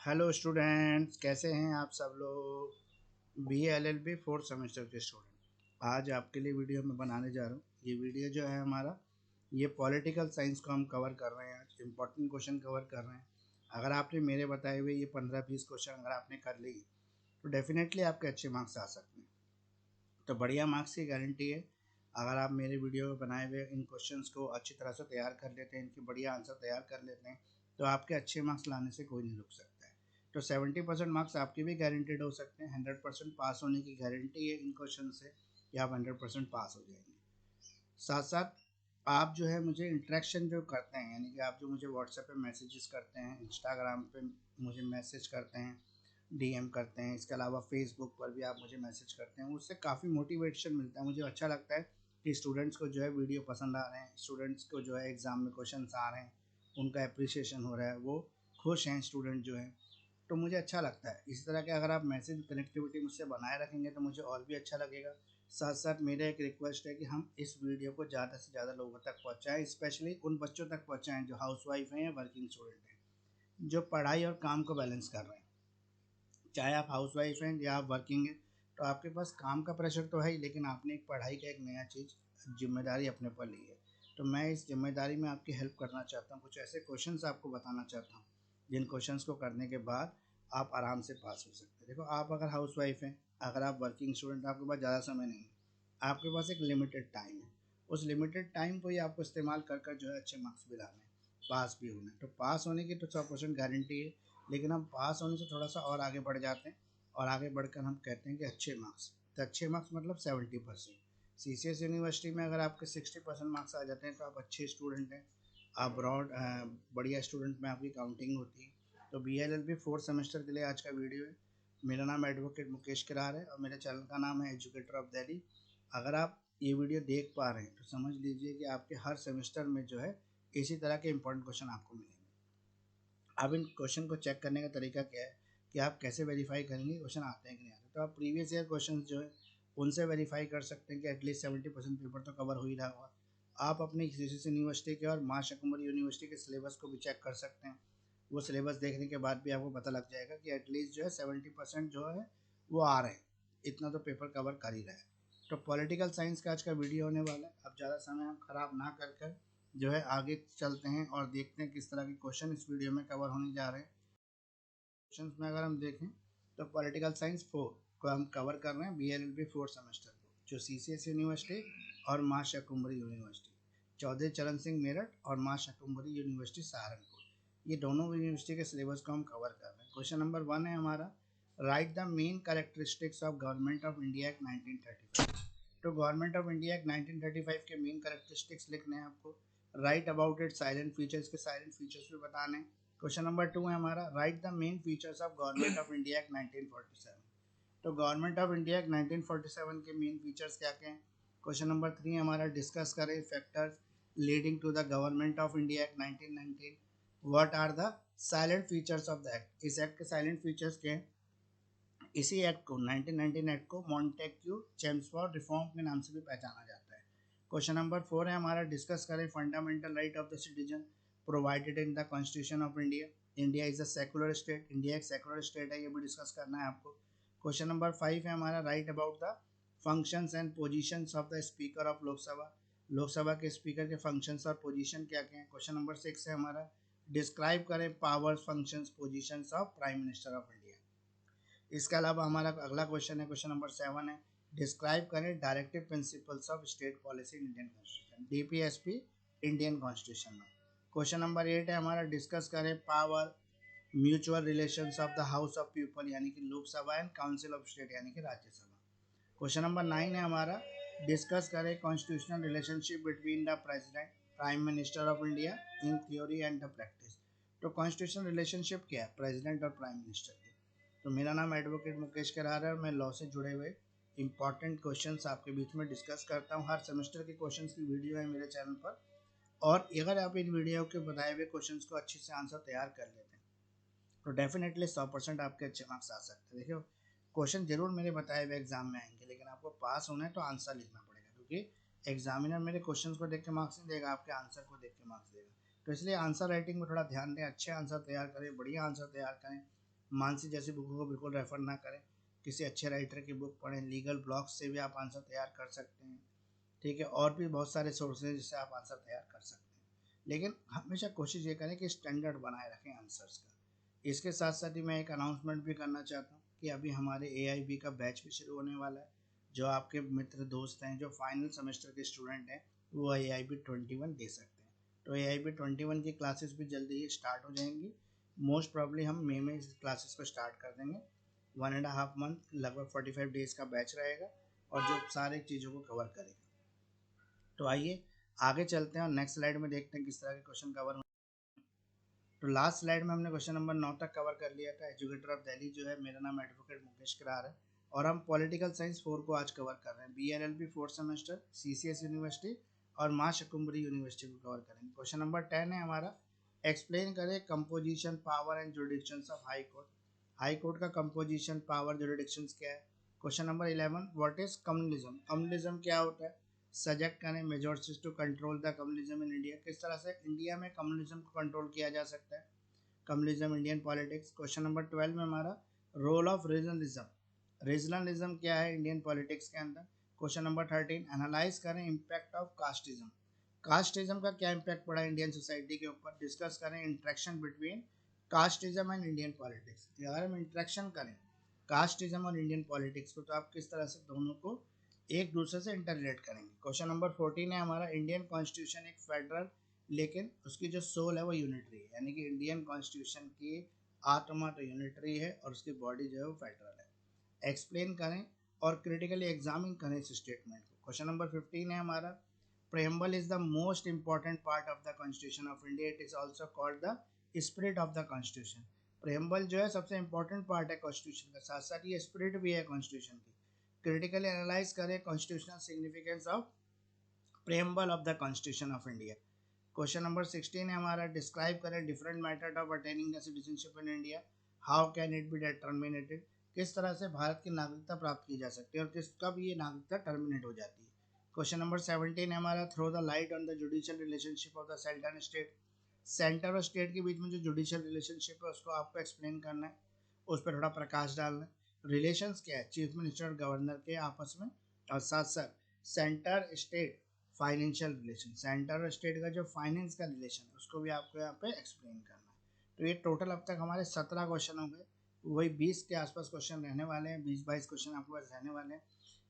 Hello students, कैसे हैं आप सब लोग। B L L B fourth semester के स्टूडेंट, आज आपके लिए वीडियो मैं बनाने जा रहा हूँ। ये वीडियो जो है हमारा, ये पॉलिटिकल साइंस को हम कवर कर रहे हैं। आज इंपॉर्टेंट क्वेश्चन कवर कर रहे हैं। अगर आपने मेरे बताए हुए ये 15-20 क्वेश्चन अगर आपने कर ली तो डेफिनेटली आपके अच्छे मार्क्स आ सकते हैं। तो बढ़िया मार्क्स की गारंटी है अगर आप मेरे वीडियो में बनाए हुए इन क्वेश्चंस को अच्छी तरह से तैयार कर लेते हैं, इनके बढ़िया आंसर तैयार कर लेते हैं, तो आपके अच्छे मार्क्स लाने से कोई नहीं रुक सकता है। तो 70% मार्क्स आपके भी गारंटेड हो सकते हैं। 100% पास होने की गारंटी है इन क्वेश्चन से कि आप 100% पास हो जाएंगे। साथ साथ आप जो है मुझे इंटरेक्शन जो करते हैं, यानी कि आप जो मुझे व्हाट्सएप पे मैसेजेस करते हैं, इंस्टाग्राम पे मुझे मैसेज करते हैं, डीएम करते हैं, इसके अलावा फेसबुक पर भी आप मुझे मैसेज करते हैं, उससे काफ़ी मोटिवेशन मिलता है। मुझे अच्छा लगता है कि स्टूडेंट्स को जो है वीडियो पसंद आ रहे हैं, स्टूडेंट्स को जो है एग्ज़ाम में क्वेश्चन आ रहे हैं, उनका अप्रिसिएशन हो रहा है, वो खुश हैं स्टूडेंट जो हैं। तो मुझे अच्छा लगता है इस तरह के अगर आप मैसेज कनेक्टिविटी मुझसे बनाए रखेंगे तो मुझे और भी अच्छा लगेगा। साथ साथ मेरा एक रिक्वेस्ट है कि हम इस वीडियो को ज़्यादा से ज़्यादा लोगों तक पहुँचाएँ, स्पेशली उन बच्चों तक पहुँचाएँ जो हाउसवाइफ हैं या वर्किंग स्टूडेंट हैं, जो पढ़ाई और काम को बैलेंस कर रहे हैं। चाहे आप हाउसवाइफ हैं या आप वर्किंग हैं, तो आपके पास काम का प्रेशर तो है ही, लेकिन आपने एक पढ़ाई का एक नया चीज़ जिम्मेदारी अपने पर ली है। तो मैं इस जिम्मेदारी में आपकी हेल्प करना चाहता हूँ, कुछ ऐसे क्वेश्चंस आपको बताना चाहता हूँ जिन क्वेश्चंस को करने के बाद आप आराम से पास हो सकते हैं। देखो, आप अगर हाउसवाइफ हैं, अगर आप वर्किंग स्टूडेंट, आपके पास ज़्यादा समय नहीं है, आपके पास एक लिमिटेड टाइम है। उस लिमिटेड टाइम को ही आपको इस्तेमाल कर कर जो है अच्छे मार्क्स भी लाने हैं, पास भी होना है। तो पास होने की तो 100% गारंटी है, लेकिन हम पास होने से थोड़ा सा और आगे बढ़ जाते हैं और आगे बढ़कर हम कहते हैं कि अच्छे मार्क्स। तो अच्छे मार्क्स मतलब 70%। सी सी एस यूनिवर्सिटी में अगर आपके 60% मार्क्स आ जाते हैं तो आप अच्छे स्टूडेंट हैं, आप ब्रॉड बढ़िया स्टूडेंट में आपकी काउंटिंग होती है। तो B L L B fourth semester के लिए आज का वीडियो है। मेरा नाम एडवोकेट मुकेश किरार है और मेरे चैनल का नाम है एजुकेटर ऑफ दिल्ली। अगर आप ये वीडियो देख पा रहे हैं तो समझ लीजिए कि आपके हर सेमेस्टर में जो है इसी तरह के इंपॉर्टेंट क्वेश्चन आपको मिलेंगे। अब इन क्वेश्चन को चेक करने का तरीका क्या है कि आप कैसे वेरीफाई करेंगे क्वेश्चन आते हैं कि नहीं आते। तो आप प्रीवियस ईयर क्वेश्चन जो है उनसे वेरीफाई कर सकते हैं कि एटलीस्ट 70% पेपर तो कवर हो ही रहा होगा। आप अपनी किसी यूनिवर्सिटी के और माँ शाकुंभरी यूनिवर्सिटी के सिलेबस को भी चेक कर सकते हैं। वो सिलेबस देखने के बाद भी आपको पता लग जाएगा कि एटलीस्ट जो है 70% जो है वो आ रहे हैं, इतना तो पेपर कवर कर ही रहा है। तो पॉलिटिकल साइंस का आज का वीडियो होने वाला है। अब ज़्यादा समय हम खराब ना कर जो है आगे चलते हैं और देखते हैं किस तरह के क्वेश्चन इस वीडियो में कवर होने जा रहे हैं। क्वेश्चन में अगर हम देखें तो पॉलिटिकल साइंस 4 को हम कवर कर रहे हैं, B L L B fourth semester को, जो सी सी एस यूनिवर्सिटी और माँ शाकुंभरी यूनिवर्सिटी, चौधरी चरण सिंह मेरठ और माँ शाकुंभरी यूनिवर्सिटी सहारनपुर, ये दोनों यूनिवर्सिटी के सिलेबस को हम कवर कर रहे हैं। क्वेश्चन नंबर 1 है हमारा, right the main characteristics of government of India act 1935। तो गवर्नमेंट ऑफ इंडिया एक्ट 1935 के मेन कैरेक्टरिस्टिक्स लिखने हैं आपको। Right about it salient features, के साइलेंट फीचर्स भी बताने। क्वेश्चन नंबर 2 है हमारा, right the main features of government of India act 1947। तो गवर्नमेंट ऑफ इंडिया एक्ट 1947 के मेन फीचर्स क्या क्या हैं। क्वेश्चन नंबर 3 है हमारा, डिस्कस करें factors leading to the government of India act 1919। What are the silent features of the act, इस act के साइलेंट फीचर्स क्या हैं। इसी एक्ट को 1919 एक्ट को मॉन्टेक्यू चेम्सफोर्ड रिफॉर्म के नाम से भी पहचाना जाता है। क्वेश्चन नंबर 4 है हमारा, डिस्कस करें fundamental right of the citizen provided in the constitution of India. India is a secular state, India एक सेकुलर स्टेट है, ये भी डिस्कस करना है आपको। क्वेश्चन नंबर 5 है हमारा, right about the functions and positions of the speaker of Lok Sabha. Lok Sabha के स्पीकर के फंक्शंस और पोजीशन क्या क्या हैं। क्वेश्चन नंबर 6 है हमारा, डिस्क्राइब करें powers functions positions of prime minister of India. इसके अलावा हमारा अगला क्वेश्चन है, क्वेश्चन नंबर 7 है, डिस्क्राइब करें directive principles of state policy in Indian constitution, DPSP Indian constitution में। क्वेश्चन नंबर 8 है हमारा, डिस्कस करें power mutual relations of the house of people, यानी कि Lok Sabha and council of state, यानी कि राज्यसभा। क्वेश्चन नंबर 9 है हमारा, डिस्कस करें constitutional relationship between the president prime minister of India in theory and the practice. तो कॉन्स्टिट्यूशनल रिलेशनशिप क्या है प्रेसिडेंट और प्राइम मिनिस्टर की। तो मेरा नाम एडवोकेट मुकेश करार है और मैं लॉ से जुड़े हुए इंपॉर्टेंट क्वेश्चंस आपके बीच में डिस्कस करता हूँ। हर सेमेस्टर के क्वेश्चंस की वीडियो है मेरे चैनल पर, और अगर आप इन वीडियो के बताए हुए क्वेश्चंस को अच्छे से आंसर तैयार कर लेते हैं तो डेफिनेटली 100% आपके अच्छे मार्क्स आ सकते हैं। देखिए, क्वेश्चन जरूर मेरे बताए हुए एग्जाम में आएंगे, लेकिन आपको पास होना है तो आंसर लिखना पड़ेगा, क्योंकि एग्जामिनर मेरे क्वेश्चन को देख के मार्क्स नहीं देगा, आपके आंसर को देख के मार्क्स देगा। तो इसलिए आंसर राइटिंग में थोड़ा ध्यान दें, अच्छे आंसर तैयार करें, बढ़िया आंसर तैयार करें, मानसी जैसी बुकों को बिल्कुल रेफर ना करें, किसी अच्छे राइटर की बुक पढ़ें, लीगल ब्लॉग्स से भी आप आंसर तैयार कर सकते हैं, ठीक है, और भी बहुत सारे सोर्सेज जिससे आप आंसर तैयार कर सकते हैं। लेकिन हमेशा कोशिश ये करें कि स्टैंडर्ड बनाए रखें आंसर्स का। इसके साथ साथ ही मैं एक अनाउंसमेंट भी करना चाहता हूँ कि अभी हमारे AIB का बैच भी शुरू होने वाला है। जो आपके मित्र दोस्त हैं जो फाइनल सेमेस्टर के स्टूडेंट हैं वो AIB 21 दे सकते हैं। तो AIB 21 की क्लासेस भी जल्दी ही स्टार्ट हो जाएंगी। मोस्ट प्रॉब्ली हम मई में इस क्लासेस को स्टार्ट कर देंगे। 1.5 मंथ लगभग 45 डेज का बैच रहेगा और जो सारी चीज़ों को कवर करेगा। तो आइए आगे चलते हैं और नेक्स्ट स्लाइड में देखते हैं किस तरह के क्वेश्चन कवर। तो लास्ट स्लाइड में हमने क्वेश्चन नंबर 9 तक कवर कर लिया था। एजुकेटर ऑफ दिल्ली जो है, मेरा नाम एडवोकेट मुकेश करार है और हम पॉलिटिकल साइंस 4 को आज कवर कर रहे हैं। BLLB 4th semester, CCS university और माँ शकुम्भरी यूनिवर्सिटी को कवर करेंगे। क्वेश्चन नंबर 10 है हमारा, एक्सप्लेन करें composition, power and jurisdictions of high court. High court का कंपोजिशन, पावर, जुडिक्शंस क्या है। Question number 11, what is communalism. Communalism क्या होता है। सजेक्ट करें measures to control the communalism in India. किस तरह से इंडिया में कम्युनलिज्म को कंट्रोल किया जा सकता है। Communalism Indian politics. Question number 12 में हमारा, रोल ऑफ रीजनलिज्म। रीजनलिज्म क्या है इंडियन पॉलिटिक्स के अंदर। क्वेश्चन नंबर 13, एनालाइज करें इम्पैक्ट ऑफ कास्टिज्म। कास्टिज्म का क्या इम्पैक्ट पड़ा इंडियन सोसाइटी के ऊपर। डिस्कस करें interaction between casteism and Indian politics. अगर हम इंट्रैक्शन करें कास्टिज्म और इंडियन पॉलिटिक्स को, तो आप किस तरह से दोनों को एक दूसरे से इंटर रिलेट करेंगे। क्वेश्चन नंबर 14 है हमारा, इंडियन कॉन्स्टिट्यूशन एक फेडरल लेकिन उसकी जो सोल है वो यूनिटरी है, यानी कि इंडियन कॉन्स्टिट्यूशन की आत्मा तो यूनिटरी है और उसकी बॉडी जो है वो फेडरल है। एक्सप्लेन करें और क्रिटिकली एग्जामिन करें इस स्टेटमेंट को। क्वेश्चन नंबर 15 है हमारा, preamble is the most important part of the constitution of India. It is also called the spirit of the constitution. preamble जो है सबसे important part है constitution का, साथ साथ ये spirit भी है constitution की। critically analyze करें constitutional significance of preamble of the constitution of India. Question number 16 है हमारा, डिस्क्राइब करें different method of attaining the citizenship in India. How can it be terminated. किस तरह से भारत की नागरिकता प्राप्त की जा सकती है और किस कब ये नागरिकता टर्मिनेट हो जाती है। क्वेश्चन नंबर 17 है हमारा, throw the light on the judicial relationship of the centre and state. Centre और स्टेट के बीच में जो जुडिशियल रिलेशनशिप है उसको आपको एक्सप्लेन करना है, उस पर थोड़ा प्रकाश डालना है। रिलेशंस क्या है चीफ मिनिस्टर और गवर्नर के आपस में, और साथ साथ centre state financial relation, centre और स्टेट का जो फाइनेंस का रिलेशन है उसको भी आपको यहाँ पे एक्सप्लेन करना है। तो ये टोटल अब तक हमारे 17 क्वेश्चन हो गए, वही 20 के आसपास क्वेश्चन रहने वाले हैं, 20-22 क्वेश्चन आपके पास रहने वाले हैं।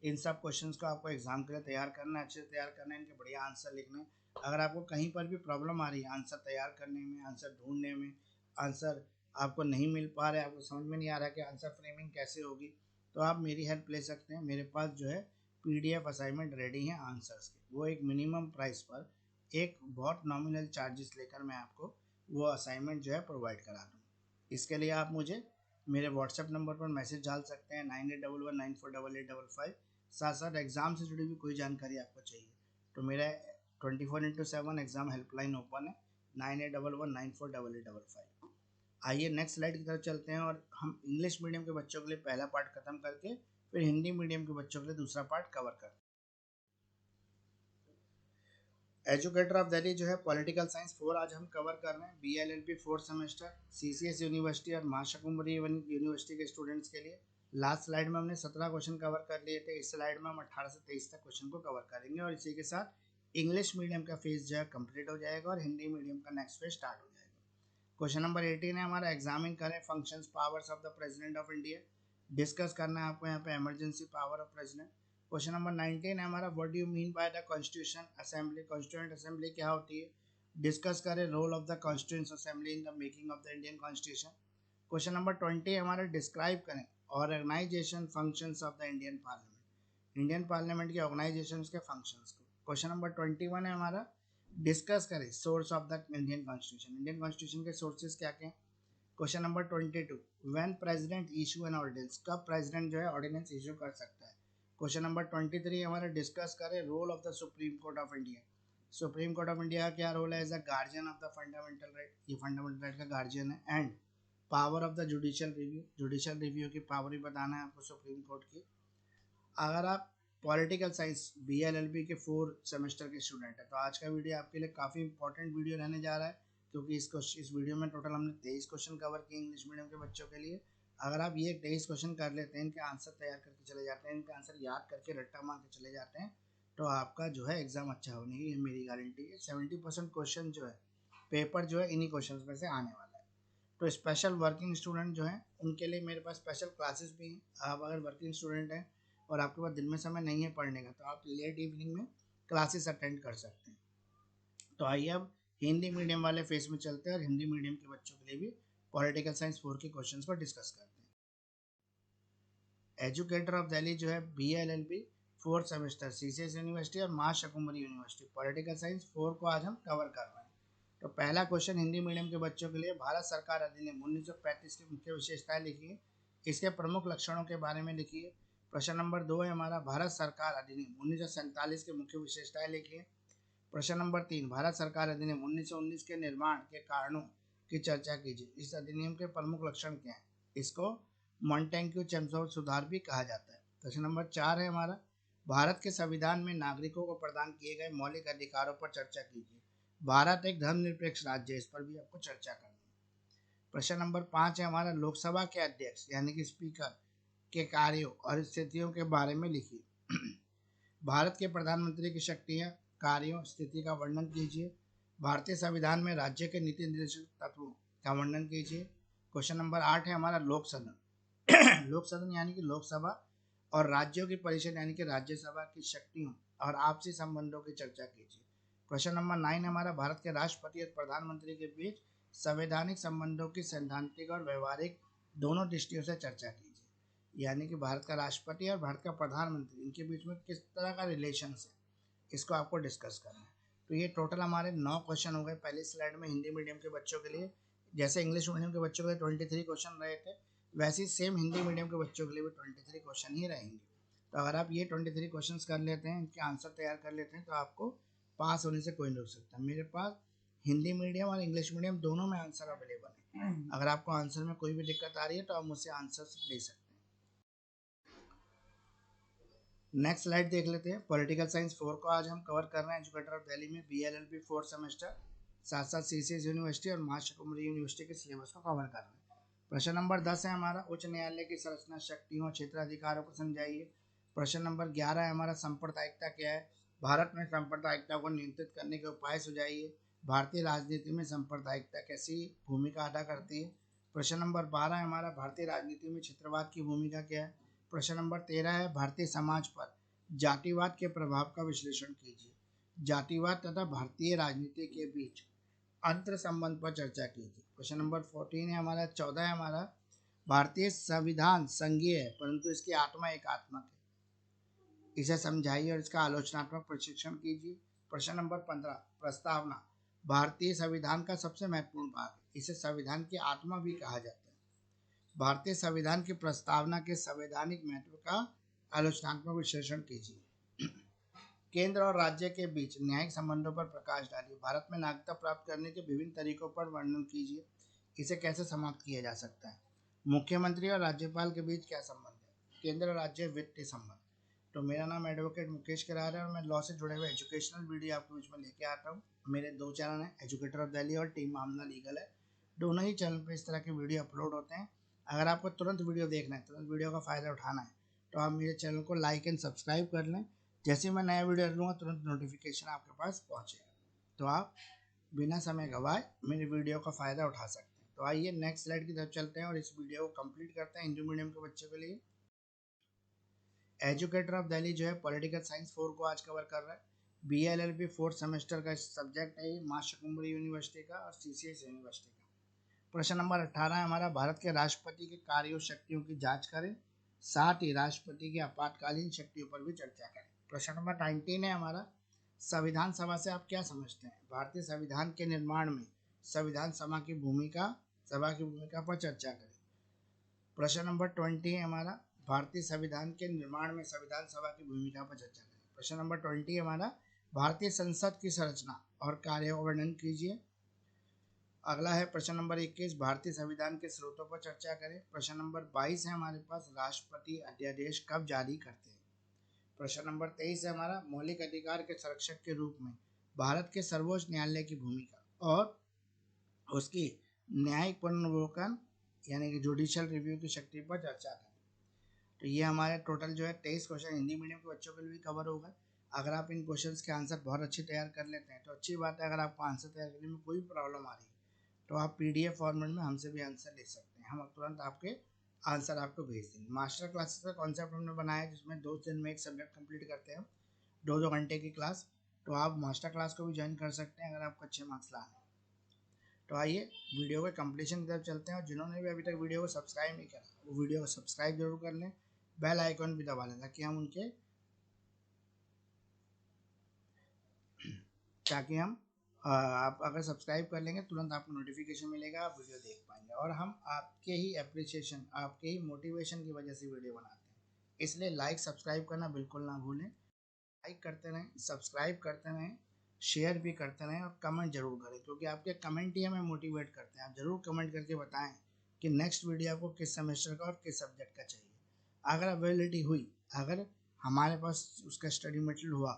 इन सब क्वेश्चंस को आपको एग्जाम के लिए तैयार करना है, अच्छे से तैयार करना है, इनके बढ़िया आंसर लिखने हैं। अगर आपको कहीं पर भी प्रॉब्लम आ रही है आंसर तैयार करने में, आंसर ढूंढने में, आंसर आपको नहीं मिल पा रहा है, आपको समझ में नहीं आ रहा कि आंसर फ्रेमिंग कैसे होगी, तो आप मेरी हेल्प ले सकते हैं। मेरे पास जो है PDF असाइनमेंट रेडी हैं आंसर्स के, वो एक मिनिमम प्राइस पर एक बहुत नॉमिनल चार्जेस लेकर मैं आपको वो असाइनमेंट जो है प्रोवाइड करा दूँ। इसके लिए आप मुझे मेरे व्हाट्सएप नंबर पर मैसेज डाल सकते हैं 9811948855। साथ साथ एग्ज़ाम से जुड़ी हुई कोई जानकारी आपको चाहिए तो मेरा 24/7 एग्ज़ाम हेल्पलाइन ओपन है, 9811948855। आइए नेक्स्ट स्लाइड की तरफ चलते हैं और हम इंग्लिश मीडियम के बच्चों के लिए पहला पार्ट खत्म करके फिर हिंदी मीडियम के बच्चों के लिए दूसरा पार्ट कवर करते हैं। एजुकेटर ऑफ दिल्ली जो है पॉलिटिकल साइंस 4 आज हम कवर कर रहे हैं। BLLB 4th semester, CCS university और माँ शकुम्भरी यूनिवर्सिटी के स्टूडेंट्स के लिए। लास्ट स्लाइड में हमने 17 क्वेश्चन कवर कर लिए थे, इस स्लाइड में हम 18 से 23 तक क्वेश्चन को कवर करेंगे और इसी के साथ इंग्लिश मीडियम का फेज जो है कंप्लीट हो जाएगा और हिंदी मीडियम का नेक्स्ट फेज स्टार्ट हो जाएगा। क्वेश्चन नंबर 18 है हमारा, एग्जामिन करें functions powers of the president of India. Discuss करना है आपको यहाँ पे emergency power of president. Question number 19 है हमारा, what do you mean by the constitution assembly. Constituent assembly क्या होती है। डिस्कस करें role of the constituent assembly in the making of the Indian constitution. Question number 20 है हमारा, describe करें organisation functions of the Indian parliament. Indian parliament के organisation के functions को। क्वेश्चन नंबर 21 है हमारा, डिस्कस करें source of the Indian constitution. Indian constitution के सोर्सेज क्या क्या हैं। Question number 22, when president issue an ordinance. कब प्रेसिडेंट जो है ऑर्डिनेंस इशू कर सकता है। क्वेश्चन नंबर 23 हमारा, डिस्कस करें role of the supreme court of India. Supreme court of India का क्या रोल है as a guardian of the fundamental right, ये फंडामेंटल राइट का गार्जियन है। And power of the judicial review, judicial review की power भी बताना है आपको सुप्रीम कोर्ट की। अगर आप पॉलिटिकल साइंस BLLB के 4 सेमेस्टर के स्टूडेंट हैं तो आज का वीडियो आपके लिए काफ़ी इंपॉर्टेंट वीडियो रहने जा रहा है, क्योंकि इस वीडियो में टोटल हमने 23 क्वेश्चन कवर किए इंग्लिश मीडियम के बच्चों के लिए अगर आप ये 23 क्वेश्चन कर लेते हैं, इनके आंसर तैयार करके चले जाते हैं, इनके आंसर याद करके रट्टा मार के चले जाते हैं, तो आपका जो है एग्ज़ाम अच्छा होने की मेरी गारंटी है। 70% क्वेश्चन जो है पेपर जो है इन्हीं क्वेश्चन में से आने वाला है। तो स्पेशल वर्किंग स्टूडेंट जो हैं उनके लिए मेरे पास स्पेशल क्लासेस भी हैं। आप अगर वर्किंग स्टूडेंट हैं और आपके पास दिन में समय नहीं है पढ़ने का, तो आप लेट इवनिंग में क्लासेस अटेंड कर सकते हैं। तो आइए अब हिंदी मीडियम वाले फेस में चलते हैं और हिंदी मीडियम के बच्चों के लिए भी पॉलिटिकल साइंस 4 के क्वेश्चन पर डिस्कस करते हैं। एजुकेटर ऑफ दिल्ली जो है BLLB 4th semester CCS university और मां शकुम्बरी यूनिवर्सिटी पॉलिटिकल साइंस 4 को आज हम कवर कर रहे हैं। तो पहला क्वेश्चन हिंदी मीडियम के बच्चों के लिए, भारत सरकार अधिनियम 1935 की मुख्य विशेषताएं लिखिए, इसके प्रमुख लक्षणों के बारे में लिखिए। प्रश्न नंबर 2 है हमारा, भारत सरकार अधिनियम 1947 के मुख्य विशेषताएं लिखिए। प्रश्न नंबर 3, भारत सरकार अधिनियम 1919 के निर्माण के कारणों की चर्चा कीजिए, इस अधिनियम के प्रमुख लक्षण क्या हैं। इसको मॉन्टेग्यू चेम्सफोर्ड सुधार भी कहा जाता है। प्रश्न नंबर 4 है हमारा, भारत के संविधान में नागरिकों को प्रदान किए गए मौलिक अधिकारों पर चर्चा कीजिए, भारत एक धर्मनिरपेक्ष राज्य है, इस पर भी आपको चर्चा करनी है। प्रश्न नंबर 5 है हमारा, लोकसभा के अध्यक्ष यानी कि स्पीकर के कार्यों और स्थितियों के बारे में लिखिए। भारत के प्रधानमंत्री की शक्तियां, कार्यों, स्थिति का वर्णन कीजिए। भारतीय संविधान में राज्य के नीति निर्देशक तत्वों का वर्णन कीजिए। क्वेश्चन नंबर 8 है हमारा, लोक सदन लोक सदन यानी कि लोकसभा और राज्यों की परिषद यानी कि राज्यसभा की शक्तियों और आपसी संबंधों की चर्चा कीजिए। क्वेश्चन नंबर 9 हमारा, भारत के राष्ट्रपति और प्रधानमंत्री के बीच संवैधानिक संबंधों की सैद्धांतिक और व्यवहारिक दोनों दृष्टियों से चर्चा कीजिए। यानी कि भारत का राष्ट्रपति और भारत का प्रधानमंत्री, इनके बीच में किस तरह का रिलेशन है, इसको आपको डिस्कस करना है। तो ये टोटल हमारे 9 क्वेश्चन हो गए पहली स्लाइड में हिंदी मीडियम के बच्चों के लिए। जैसे इंग्लिश मीडियम के बच्चों के लिए 23 क्वेश्चन रहे थे, वैसे ही सेम हिंदी मीडियम के बच्चों के लिए भी 23 क्वेश्चन ही रहेंगे। तो अगर आप ये 23 क्वेश्चन कर लेते हैं, इनके आंसर तैयार कर लेते हैं, तो आपको पास होने से कोई नहीं रोक सकता। मेरे पास हिंदी मीडियम और इंग्लिश मीडियम दोनों में आंसर अवेलेबल है। अगर आपको आंसर में कोई भी दिक्कत आ रही है तो आप मुझसे आंसर ले सकते हैं। नेक्स्ट स्लाइड देख लेते हैं। पॉलिटिकल साइंस 4 को आज हम कवर कर रहे हैं एजुकेटर ऑफ दिल्ली में BLLB 4th सेमेस्टर, साथ साथ CCS यूनिवर्सिटी और महाकुमारी यूनिवर्सिटी के सिलेबस को कवर कर रहे हैं। प्रश्न नंबर 10 है हमारा, उच्च न्यायालय की संरचना, शक्तियों, क्षेत्राधिकारों को समझाइए। प्रश्न नंबर 11 है हमारा, सांप्रदायिकता क्या है, भारत में सांप्रदायिकता को नियंत्रित करने के उपाय सुझाइए, भारतीय राजनीति में सांप्रदायिकता कैसी भूमिका अदा करती है। प्रश्न नंबर 12 है हमारा, भारतीय राजनीति में क्षेत्रवाद की भूमिका क्या है। प्रश्न नंबर 13 है, भारतीय समाज पर जातिवाद के प्रभाव का विश्लेषण कीजिए, जातिवाद तथा भारतीय राजनीति के बीच अंतर संबंध पर चर्चा कीजिए। क्वेश्चन नंबर 14 है हमारा, 14 है हमारा, भारतीय संविधान संघीय है परंतु इसकी आत्मा एकात्मक है, इसे समझाइए और इसका आलोचनात्मक प्रशिक्षण कीजिए। प्रश्न नंबर 15, प्रस्तावना भारतीय संविधान का सबसे महत्वपूर्ण भाग है, इसे संविधान की आत्मा भी कहा जाता है। भारतीय संविधान की प्रस्तावना के संवैधानिक महत्व का आलोचनात्मक विश्लेषण कीजिए। केंद्र और राज्य के बीच न्यायिक संबंधों पर प्रकाश डालिए, भारत में नागरिकता प्राप्त करने के विभिन्न तरीकों पर वर्णन कीजिए, इसे कैसे समाप्त किया जा सकता है। मुख्यमंत्री और राज्यपाल के बीच क्या संबंध है, केंद्र और राज्य वित्तीय संबंध। तो मेरा नाम एडवोकेट मुकेश करार है और मैं लॉ से जुड़े हुए एजुकेशनल वीडियो आपके बीच में लेके आता हूँ। मेरे 2 चैनल हैं, एजुकेटर ऑफ दिल्ली और टीम मामला लीगल है। दोनों ही चैनल पर इस तरह के वीडियो अपलोड होते हैं। अगर आपको तुरंत वीडियो देखना है, तुरंत वीडियो का फ़ायदा उठाना है, तो आप मेरे चैनल को लाइक एंड सब्सक्राइब कर लें। जैसे मैं नया वीडियो डालूंगा तुरंत नोटिफिकेशन आपके पास पहुंचेगा, तो आप बिना समय गवाए मेरे वीडियो का फ़ायदा उठा सकते हैं। तो आइए नेक्स्ट स्लाइड की तरफ चलते हैं और इस वीडियो को कंप्लीट करते हैं हिंदी मीडियम के बच्चों के लिए। एजुकेटर ऑफ दिल्ली जो है पॉलिटिकल साइंस 4 को आज कवर कर रहा है। BLLB 4th सेमेस्टर का सब्जेक्ट है, महाकुमारी यूनिवर्सिटी का और CCS यूनिवर्सिटी का। प्रश्न नंबर 18 है हमारा, भारत के राष्ट्रपति के कार्यों शक्तियों की जांच करें, साथ ही राष्ट्रपति की आपातकालीन शक्तियों पर भी चर्चा करें। प्रश्न नंबर 19 है हमारा, संविधान सभा से आप क्या समझते हैं, भारतीय संविधान के निर्माण में संविधान सभा की भूमिका पर चर्चा करें। प्रश्न नंबर 20 है हमारा, भारतीय संविधान के निर्माण में संविधान सभा की भूमिका पर चर्चा करें। प्रश्न नंबर 20 हमारा, भारतीय संसद की संरचना और कार्य का वर्णन कीजिए। अगला है प्रश्न नंबर 21, भारतीय संविधान के स्रोतों पर चर्चा करें। प्रश्न नंबर 22 है हमारे पास, राष्ट्रपति अध्यादेश कब जारी करते हैं। प्रश्न नंबर 23 है हमारा, मौलिक अधिकार के संरक्षक के रूप में भारत के सर्वोच्च न्यायालय की भूमिका और उसकी न्यायिक पुनर्विलोकन यानी कि जुडिशियल रिव्यू की शक्ति पर चर्चा करें। तो ये हमारे टोटल जो है 23 क्वेश्चन हिंदी मीडियम के बच्चों के लिए भी कवर होगा। अगर आप इन क्वेश्चंस के आंसर बहुत अच्छे तैयार कर लेते हैं तो अच्छी बात है। अगर आपको आंसर तैयार करने में कोई प्रॉब्लम आ रही है तो आप PDF फॉर्मेट में हमसे भी आंसर ले सकते हैं, हम तुरंत आपके आंसर आपको भेज देंगे। मास्टर क्लासेस का कॉन्सेप्ट हमने बनाया है जिसमें 2 दिन में एक सब्जेक्ट कंप्लीट करते हैं, 2-2 घंटे की क्लास। तो आप मास्टर क्लास को भी ज्वाइन कर सकते हैं अगर आपको अच्छे मार्क्स लाने हैं। तो आइए वीडियो के कंप्लीशन की तरफ चलते हैं, और जिन्होंने भी अभी तक वीडियो को सब्सक्राइब नहीं करा वो वीडियो को सब्सक्राइब जरूर कर लें, बेल आइकन भी दबा लें ताकि हम आप अगर सब्सक्राइब कर लेंगे तुरंत आपको नोटिफिकेशन मिलेगा, आप वीडियो देख पाएंगे। और हम आपके ही अप्रिसिएशन, आपके ही मोटिवेशन की वजह से वीडियो बनाते हैं, इसलिए लाइक सब्सक्राइब करना बिल्कुल ना भूलें। लाइक करते रहें, सब्सक्राइब करते रहें, शेयर भी करते रहें और कमेंट जरूर करें, क्योंकि आपके कमेंट ही हमें मोटिवेट करते हैं। आप जरूर कमेंट करके बताएं कि नेक्स्ट वीडियो आपको किस सेमेस्टर का और किस सब्जेक्ट का चाहिए। अगर अवेलेबिलिटी हुई, अगर हमारे पास उसका स्टडी मटेरियल हुआ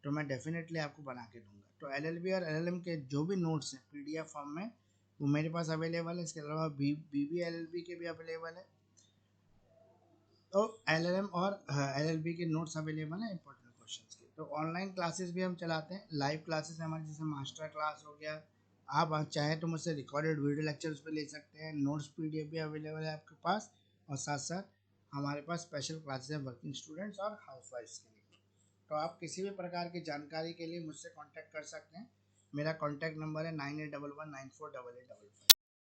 तो मैं डेफिनेटली आपको बना के दूंगा। तो LLB और LLM के जो भी नोट्स हैं PDF फॉर्म में वो मेरे पास अवेलेबल है। इसके अलावा BBLLB के भी अवेलेबल है। तो LLM और LLB के नोट्स अवेलेबल हैं इंपॉर्टेंट क्वेश्चंस के। तो ऑनलाइन क्लासेस भी हम चलाते हैं, लाइव क्लासेस हमारे जैसे मास्टर क्लास हो गया। आप चाहें तो मुझसे रिकॉर्डेड वीडियो लेक्चर्स पे ले सकते हैं, नोट्स PDF भी अवेलेबल है आपके पास। और साथ साथ हमारे पास स्पेशल क्लासेस हैं वर्किंग स्टूडेंट्स और हाउस वाइफ्स के लिए। तो आप किसी भी प्रकार की जानकारी के लिए मुझसे कांटेक्ट कर सकते हैं। मेरा कांटेक्ट नंबर है 9811948855।